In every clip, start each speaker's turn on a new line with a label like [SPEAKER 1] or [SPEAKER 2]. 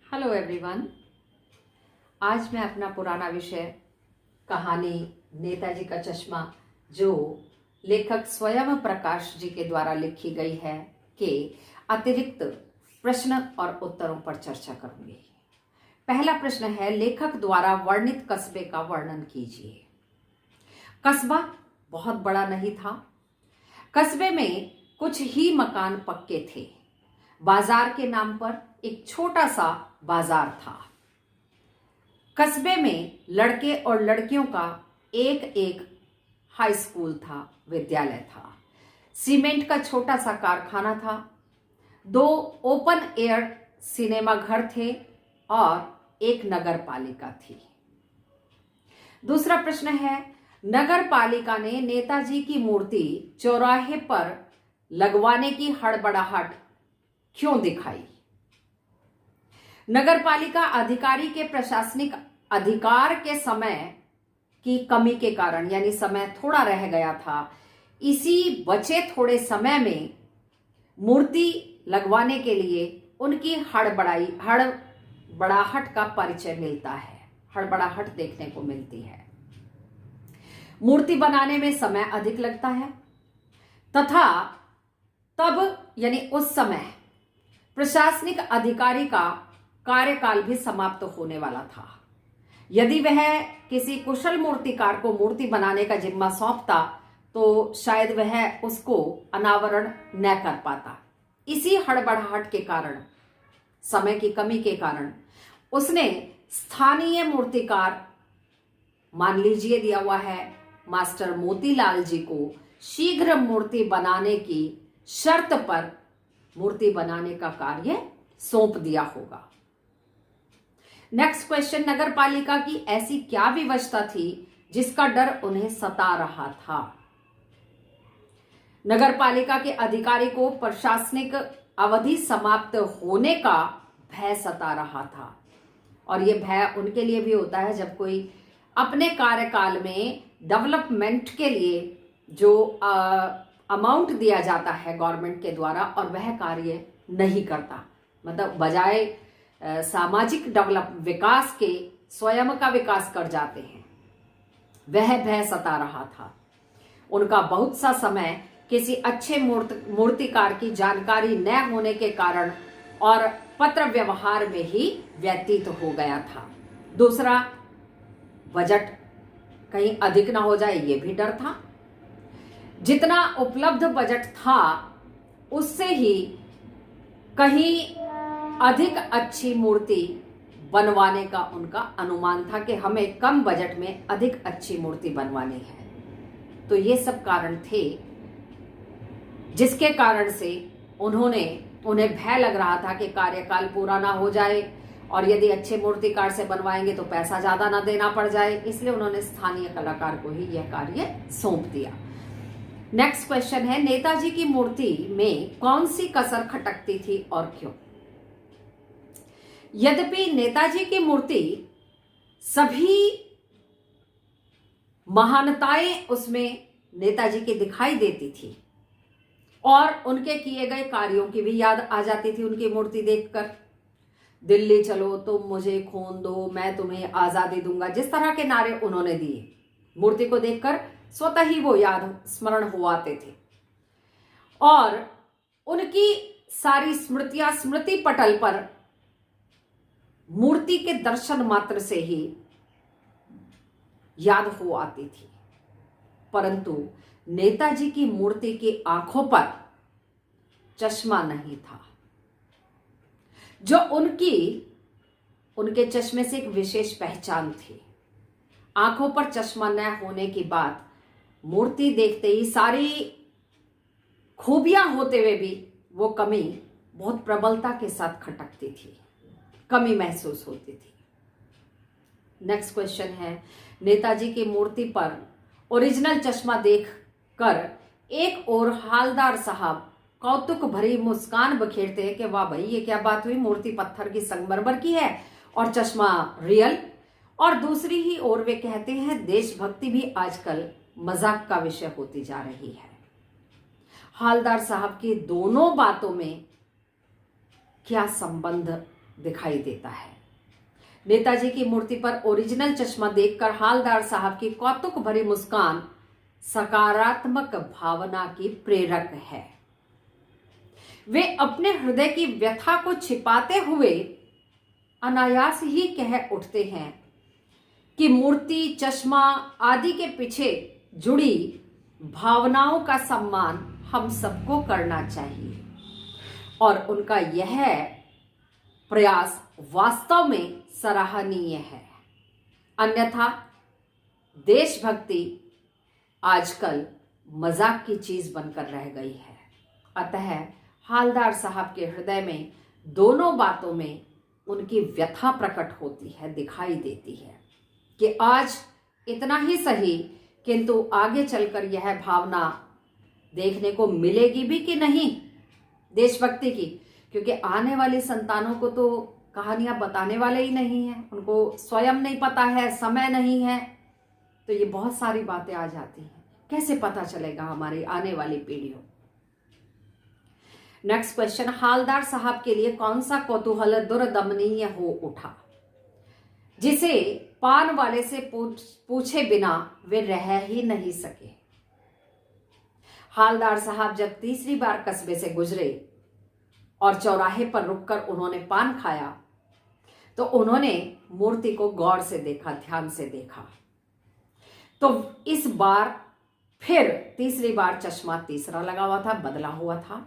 [SPEAKER 1] Hello everyone. आज मैं अपना पुराना विषय कहानी नेताजी का चश्मा, जो लेखक स्वयं प्रकाश जी के द्वारा लिखी गई है, के अतिरिक्त प्रश्न और उत्तरों पर चर्चा करूंगी। पहला प्रश्न है, लेखक द्वारा वर्णित कस्बे का वर्णन कीजिए। कस्बा बहुत बड़ा नहीं था। कस्बे में कुछ ही मकान पक्के थे। बाजार के नाम पर एक छोटा सा बाजार था। कस्बे में लड़के और लड़कियों का एक एक हाई स्कूल था, विद्यालय था। सीमेंट का छोटा सा कारखाना था। 2 ओपन एयर सिनेमा घर थे और एक नगर पालिका थी। दूसरा प्रश्न है, नगर पालिका ने नेताजी की मूर्ति चौराहे पर लगवाने की हड़बड़ाहट क्यों दिखाई? नगरपालिका अधिकारी के प्रशासनिक अधिकार के समय की कमी के कारण, यानी समय थोड़ा रह गया था, इसी बचे थोड़े समय में मूर्ति लगवाने के लिए उनकी हड़बड़ाहट का परिचय मिलता है, हड़बड़ाहट देखने को मिलती है। मूर्ति बनाने में समय अधिक लगता है तथा तब यानी उस समय प्रशासनिक अधिकारी का कार्यकाल भी समाप्त होने वाला था। यदि वह किसी कुशल मूर्तिकार को मूर्ति बनाने का जिम्मा सौंपता तो शायद वह उसको अनावरण न कर पाता। इसी हड़बड़ाहट के कारण, समय की कमी के कारण, उसने स्थानीय मूर्तिकार, मान लीजिए दिया हुआ है मास्टर मोतीलाल जी को, शीघ्र मूर्ति बनाने की शर्त पर मूर्ति बनाने का कार्य सौंप दिया होगा। नेक्स्ट क्वेश्चन, नगर पालिका की ऐसी क्या विवशता थी जिसका डर उन्हें सता रहा था? नगर पालिका के अधिकारी को प्रशासनिक अवधि समाप्त होने का भय सता रहा था। और यह भय उनके लिए भी होता है जब कोई अपने कार्यकाल में डेवलपमेंट के लिए जो अमाउंट दिया जाता है गवर्नमेंट के द्वारा और वह कार्य नहीं करता, मतलब बजाय सामाजिक विकास के स्वयं का विकास कर जाते हैं, वह भय सता रहा था। उनका बहुत सा समय किसी अच्छे मूर्तिकार की जानकारी न होने के कारण और पत्र व्यवहार में ही व्यतीत हो गया था। दूसरा, बजट कहीं अधिक ना हो जाए, ये भी डर था। जितना उपलब्ध बजट था उससे ही कहीं अधिक अच्छी मूर्ति बनवाने का उनका अनुमान था कि हमें कम बजट में अधिक अच्छी मूर्ति बनवानी है। तो ये सब कारण थे जिसके कारण से उन्हें भय लग रहा था कि कार्यकाल पूरा ना हो जाए और यदि अच्छे मूर्तिकार से बनवाएंगे तो पैसा ज्यादा ना देना पड़ जाए, इसलिए उन्होंने स्थानीय कलाकार को ही यह कार्य सौंप दिया। नेक्स्ट क्वेश्चन है, नेताजी की मूर्ति में कौन सी कसर खटकती थी और क्यों? यद्यपि नेताजी की मूर्ति सभी महानताएं उसमें नेताजी की दिखाई देती थी और उनके किए गए कार्यों की भी याद आ जाती थी उनकी मूर्ति देखकर। दिल्ली चलो, तुम मुझे खून दो, मैं तुम्हें आजादी दूंगा, जिस तरह के नारे उन्होंने दिए, मूर्ति को देखकर स्वतः ही वो याद स्मरण हो आते थे। और उनकी सारी स्मृतियां स्मृति पटल पर मूर्ति के दर्शन मात्र से ही याद हो आती थी। परंतु नेताजी की मूर्ति की आंखों पर चश्मा नहीं था, जो उनके चश्मे से एक विशेष पहचान थी। आंखों पर चश्मा न होने की बात मूर्ति देखते ही सारी खूबियां होते हुए भी वो कमी बहुत प्रबलता के साथ खटकती थी, कमी महसूस होती थी। नेक्स्ट क्वेश्चन है, नेताजी की मूर्ति पर ओरिजिनल चश्मा देखकर एक और हालदार साहब कौतुक भरी मुस्कान बखेरते हैं कि वाह भाई, ये क्या बात हुई, मूर्ति पत्थर की संगमरमर की है और चश्मा रियल। और दूसरी ही ओर वे कहते हैं, देशभक्ति भी आजकल मजाक का विषय होती जा रही है। हालदार साहब की दोनों बातों में क्या संबंध दिखाई देता है। नेताजी की मूर्ति पर ओरिजिनल चश्मा देखकर हालदार साहब की कौतुक भरी मुस्कान सकारात्मक भावना की प्रेरक है। वे अपने हृदय की व्यथा को छिपाते हुए अनायास ही कह उठते हैं कि मूर्ति, चश्मा आदि के पीछे जुड़ी भावनाओं का सम्मान हम सबको करना चाहिए और उनका यह प्रयास वास्तव में सराहनीय है। अन्यथा देशभक्ति आजकल मजाक की चीज बनकर रह गई है। अतः हालदार साहब के हृदय में दोनों बातों में उनकी व्यथा प्रकट होती है, दिखाई देती है कि आज इतना ही सही, किंतु आगे चलकर यह भावना देखने को मिलेगी भी कि नहीं देशभक्ति की, क्योंकि आने वाली संतानों को तो कहानियां बताने वाले ही नहीं हैं, उनको स्वयं नहीं पता है, समय नहीं है, तो ये बहुत सारी बातें आ जाती हैं। कैसे पता चलेगा हमारी आने वाली पीढ़ियों। नेक्स्ट क्वेश्चन, हालदार साहब के लिए कौन सा कौतूहल दुर्दमनीय हो उठा जिसे पान वाले से पूछे बिना वे रह ही नहीं सके। हालदार साहब जब तीसरी बार कस्बे से गुजरे और चौराहे पर रुककर उन्होंने पान खाया तो उन्होंने मूर्ति को गौर से देखा, ध्यान से देखा। तो इस बार फिर तीसरी बार चश्मा तीसरा लगा हुआ था, बदला हुआ था।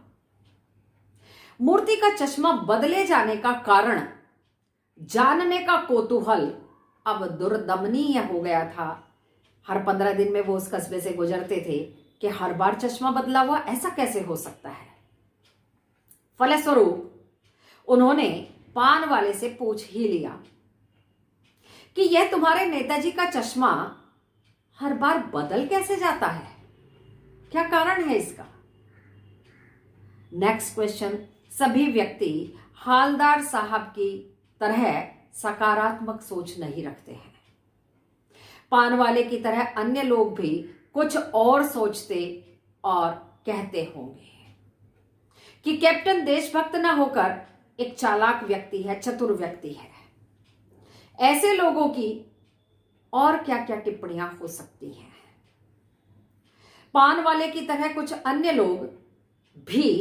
[SPEAKER 1] मूर्ति का चश्मा बदले जाने का कारण जानने का कौतूहल अब दुर्दमनीय हो गया था। हर 15 दिन में वो उस कस्बे से गुजरते थे कि हर बार चश्मा बदला हुआ, ऐसा कैसे हो सकता है। फलस्वरूप उन्होंने पान वाले से पूछ ही लिया कि यह तुम्हारे नेताजी का चश्मा हर बार बदल कैसे जाता है, क्या कारण है इसका। नेक्स्ट क्वेश्चन, सभी व्यक्ति हालदार साहब की तरह सकारात्मक सोच नहीं रखते हैं। पान वाले की तरह अन्य लोग भी कुछ और सोचते और कहते होंगे कि कैप्टन देशभक्त न होकर एक चालाक व्यक्ति है, चतुर व्यक्ति है। ऐसे लोगों की और क्या क्या टिप्पणियां हो सकती हैं। पान वाले की तरह कुछ अन्य लोग भी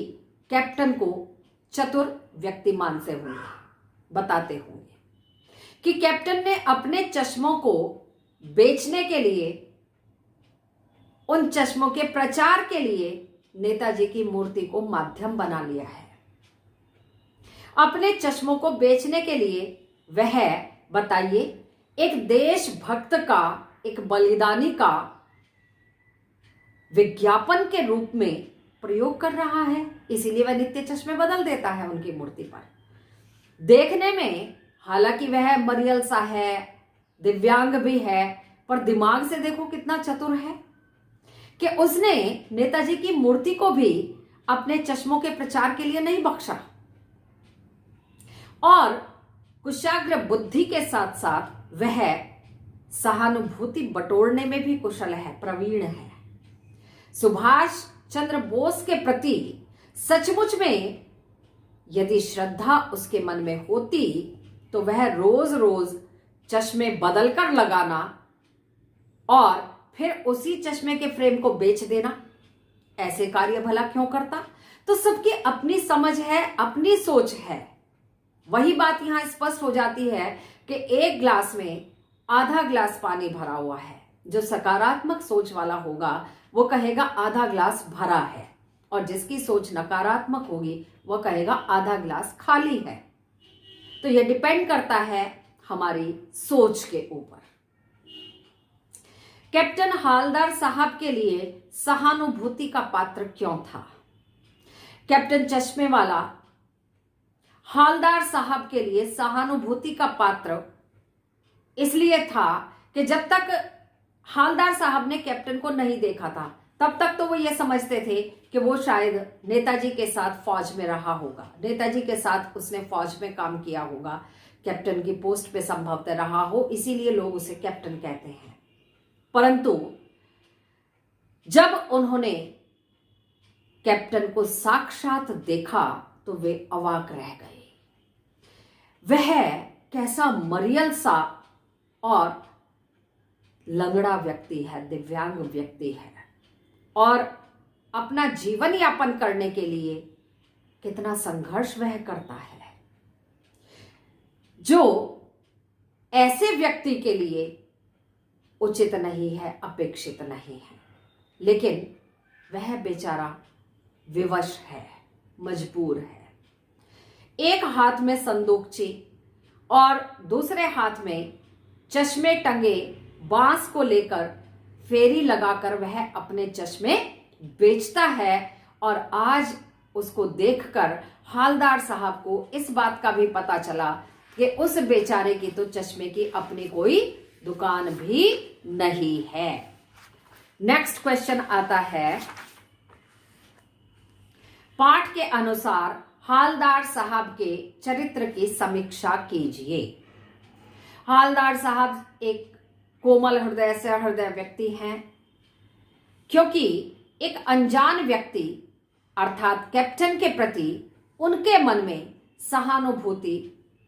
[SPEAKER 1] कैप्टन को चतुर व्यक्ति मानते होंगे, बताते होंगे कि कैप्टन ने अपने चश्मों को बेचने के लिए, उन चश्मों के प्रचार के लिए नेताजी की मूर्ति को माध्यम बना लिया है। अपने चश्मों को बेचने के लिए वह, बताइए, एक देशभक्त का, एक बलिदानी का विज्ञापन के रूप में प्रयोग कर रहा है। इसीलिए वह नित्य चश्मे बदल देता है उनकी मूर्ति पर। देखने में हालांकि वह मरियल सा है, दिव्यांग भी है, पर दिमाग से देखो कितना चतुर है कि उसने नेताजी की मूर्ति को भी अपने चश्मों के प्रचार के लिए नहीं बख्शा और कुशाग्र बुद्धि के साथ साथ वह सहानुभूति बटोरने में भी कुशल है, प्रवीण है। सुभाष चंद्र बोस के प्रति सचमुच में यदि श्रद्धा उसके मन में होती तो वह रोज रोज चश्मे बदलकर लगाना और फिर उसी चश्मे के फ्रेम को बेच देना, ऐसे कार्य भला क्यों करता। तो सबकी अपनी समझ है, अपनी सोच है। वही बात यहां स्पष्ट हो जाती है कि एक ग्लास में आधा ग्लास पानी भरा हुआ है। जो सकारात्मक सोच वाला होगा वो कहेगा आधा ग्लास भरा है, और जिसकी सोच नकारात्मक होगी वह कहेगा आधा ग्लास खाली है। तो यह डिपेंड करता है हमारी सोच के ऊपर। कैप्टन हालदार साहब के लिए सहानुभूति का पात्र क्यों था। कैप्टन चश्मे वाला हालदार साहब के लिए सहानुभूति का पात्र इसलिए था कि जब तक हालदार साहब ने कैप्टन को नहीं देखा था तब तक तो वो ये समझते थे कि वो शायद नेताजी के साथ फौज में रहा होगा, नेताजी के साथ उसने फौज में काम किया होगा, कैप्टन की पोस्ट पे संभवतः रहा हो, इसीलिए लोग उसे कैप्टन कहते हैं। परंतु जब उन्होंने कैप्टन को साक्षात देखा तो वे अवाक रह गए। वह कैसा मरियल सा और लंगड़ा व्यक्ति है, दिव्यांग व्यक्ति है, और अपना जीवन यापन करने के लिए कितना संघर्ष वह करता है, जो ऐसे व्यक्ति के लिए उचित नहीं है, अपेक्षित नहीं है। लेकिन वह बेचारा विवश है, मजबूर है। एक हाथ में संदूकची और दूसरे हाथ में चश्मे टंगे बांस को लेकर फेरी लगाकर वह अपने चश्मे बेचता है। और आज उसको देखकर हालदार साहब को इस बात का भी पता चला कि उस बेचारे की तो चश्मे की अपनी कोई दुकान भी नहीं है। नेक्स्ट क्वेश्चन आता है, पाठ के अनुसार हालदार साहब के चरित्र की समीक्षा कीजिए। हालदार साहब एक कोमल हृदय से हृदय व्यक्ति हैं, क्योंकि एक अनजान व्यक्ति अर्थात कैप्टन के प्रति उनके मन में सहानुभूति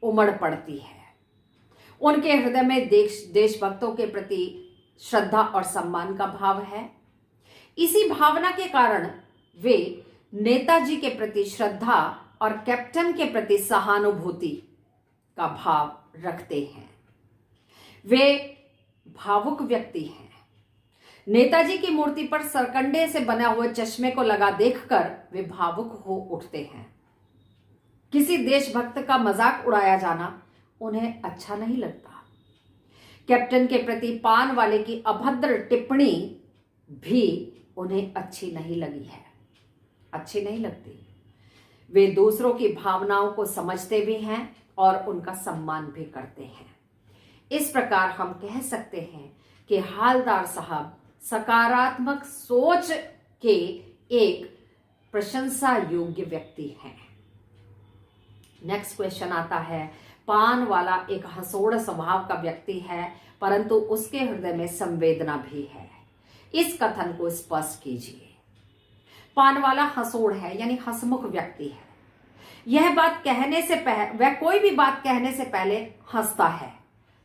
[SPEAKER 1] उमड़ पड़ती है। उनके हृदय में देशभक्तों के प्रति श्रद्धा और सम्मान का भाव है। इसी भावना के कारण वे नेताजी के प्रति श्रद्धा और कैप्टन के प्रति सहानुभूति का भाव रखते हैं। वे भावुक व्यक्ति हैं। नेताजी की मूर्ति पर सरकंडे से बना हुए चश्मे को लगा देखकर वे भावुक हो उठते हैं। किसी देशभक्त का मजाक उड़ाया जाना उन्हें अच्छा नहीं लगता। कैप्टन के प्रति पान वाले की अभद्र टिप्पणी भी उन्हें अच्छी नहीं लगी है, अच्छी नहीं लगती। वे दूसरों की भावनाओं को समझते भी हैं और उनका सम्मान भी करते हैं। इस प्रकार हम कह सकते हैं कि हालदार साहब सकारात्मक सोच के एक प्रशंसा योग्य व्यक्ति हैं। नेक्स्ट क्वेश्चन आता है, पान वाला एक हंसोड़ स्वभाव का व्यक्ति है, परंतु उसके हृदय में संवेदना भी है। इस कथन को स्पष्ट कीजिए। पान वाला हंसोड़ है यानी हंसमुख व्यक्ति है। यह बात कहने से पहले, वह कोई भी बात कहने से पहले हंसता है,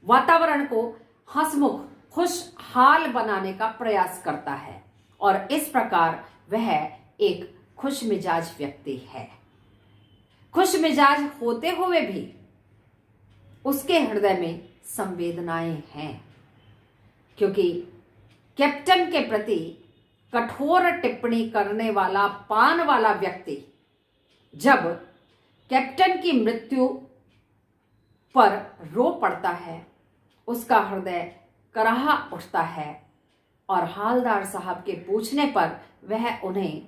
[SPEAKER 1] वातावरण को हंसमुख खुशहाल बनाने का प्रयास करता है, और इस प्रकार वह एक खुश मिजाज व्यक्ति है। खुश मिजाज होते हुए भी उसके हृदय में संवेदनाएं हैं, क्योंकि कैप्टन के प्रति कठोर टिप्पणी करने वाला पान वाला व्यक्ति जब कैप्टन की मृत्यु पर रो पड़ता है, उसका हृदय कराह उठता है, और हालदार साहब के पूछने पर वह उन्हें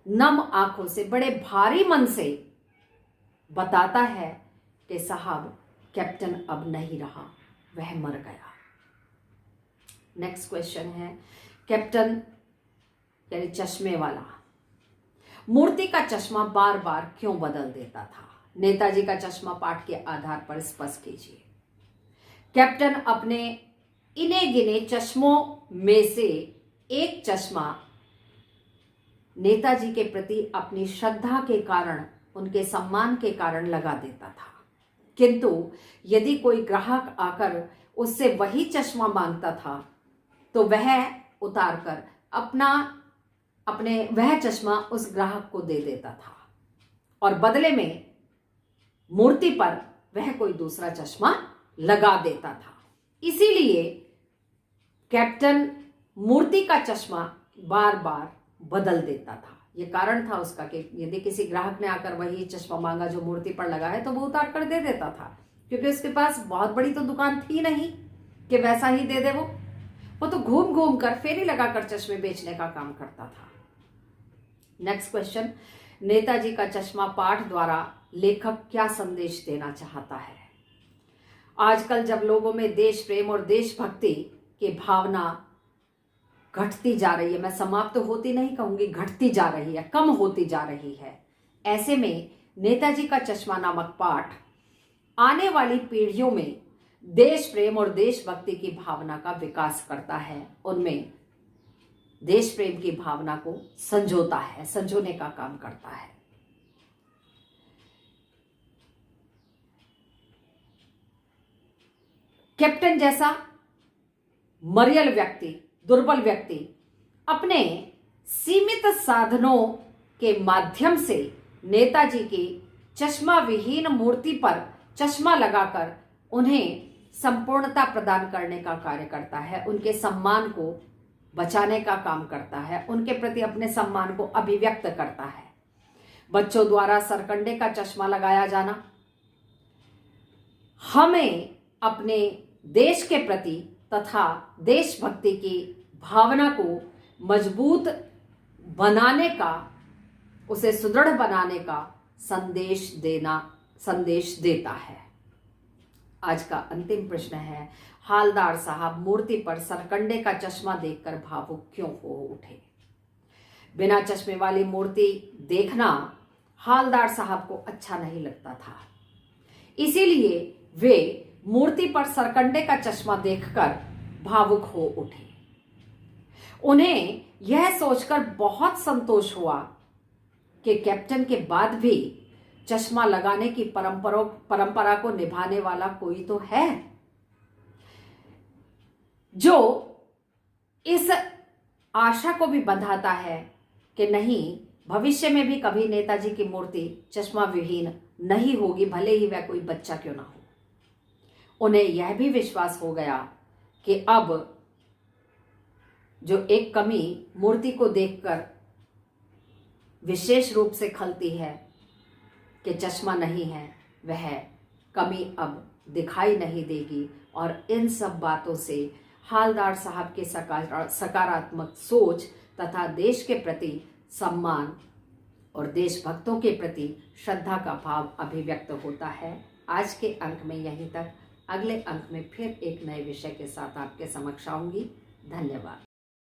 [SPEAKER 1] नम आंखों से बड़े भारी मन से बताता है कि साहब कैप्टन अब नहीं रहा, वह मर गया। नेक्स्ट क्वेश्चन है, कैप्टन यानी चश्मे वाला मूर्ति का चश्मा बार बार क्यों बदल देता था? नेताजी का चश्मा पाठ के आधार पर स्पष्ट कीजिए। कैप्टन अपने इने गिने चश्मों में से एक चश्मा नेताजी के प्रति अपनी श्रद्धा के कारण, उनके सम्मान के कारण लगा देता था, किंतु यदि कोई ग्राहक आकर उससे वही चश्मा मांगता था तो वह उतारकर वह चश्मा उस ग्राहक को दे देता था, और बदले में मूर्ति पर वह कोई दूसरा चश्मा लगा देता था। इसीलिए कैप्टन मूर्ति का चश्मा बार बार बदल देता था। ये कारण था उसका कि यदि किसी ग्राहक ने आकर वही चश्मा मांगा जो मूर्ति पर लगा है तो वो उतार कर दे देता था, क्योंकि उसके पास बहुत बड़ी तो दुकान थी नहीं कि वैसा ही दे दे। वो तो घूम घूम कर फेरी लगाकर चश्मे बेचने का काम करता था। नेक्स्ट क्वेश्चन, नेताजी का चश्मा पाठ द्वारा लेखक क्या संदेश देना चाहता है? आजकल जब लोगों में देश प्रेम और देशभक्ति की भावना घटती जा रही है, मैं समाप्त तो होती नहीं कहूंगी, घटती जा रही है, कम होती जा रही है, ऐसे में नेताजी का चश्मा नामक पाठ आने वाली पीढ़ियों में देश प्रेम और देशभक्ति की भावना का विकास करता है, उनमें देश प्रेम की भावना को संजोता है, संजोने का काम करता है। कैप्टन जैसा मरियल व्यक्ति, दुर्बल व्यक्ति अपने सीमित साधनों के माध्यम से नेताजी की चश्मा विहीन मूर्ति पर चश्मा लगाकर उन्हें संपूर्णता प्रदान करने का कार्य करता है, उनके सम्मान को बचाने का काम करता है, उनके प्रति अपने सम्मान को अभिव्यक्त करता है। बच्चों द्वारा सरकंडे का चश्मा लगाया जाना हमें अपने देश के प्रति तथा देशभक्ति की भावना को मजबूत बनाने का, उसे सुदृढ़ बनाने का संदेश देता है। आज का अंतिम प्रश्न है, हालदार साहब मूर्ति पर सरकंडे का चश्मा देखकर भावुक क्यों हो उठे? बिना चश्मे वाली मूर्ति देखना हालदार साहब को अच्छा नहीं लगता था, इसीलिए वे मूर्ति पर सरकंडे का चश्मा देखकर भावुक हो उठे। उन्हें यह सोचकर बहुत संतोष हुआ कि कैप्टन के बाद भी चश्मा लगाने की परंपरा को निभाने वाला कोई तो है, जो इस आशा को भी बंधाता है कि नहीं, भविष्य में भी कभी नेताजी की मूर्ति चश्मा विहीन नहीं होगी, भले ही वह कोई बच्चा क्यों ना हो। उन्हें यह भी विश्वास हो गया कि अब जो एक कमी मूर्ति को देखकर विशेष रूप से खलती है कि चश्मा नहीं है, वह कमी अब दिखाई नहीं देगी। और इन सब बातों से हालदार साहब के सकारात्मक सोच तथा देश के प्रति सम्मान और देशभक्तों के प्रति श्रद्धा का भाव अभिव्यक्त होता है। आज के अंक में यहीं तक। अगले अंक में फिर एक नए विषय के साथ आपके समक्ष आऊंगी। धन्यवाद।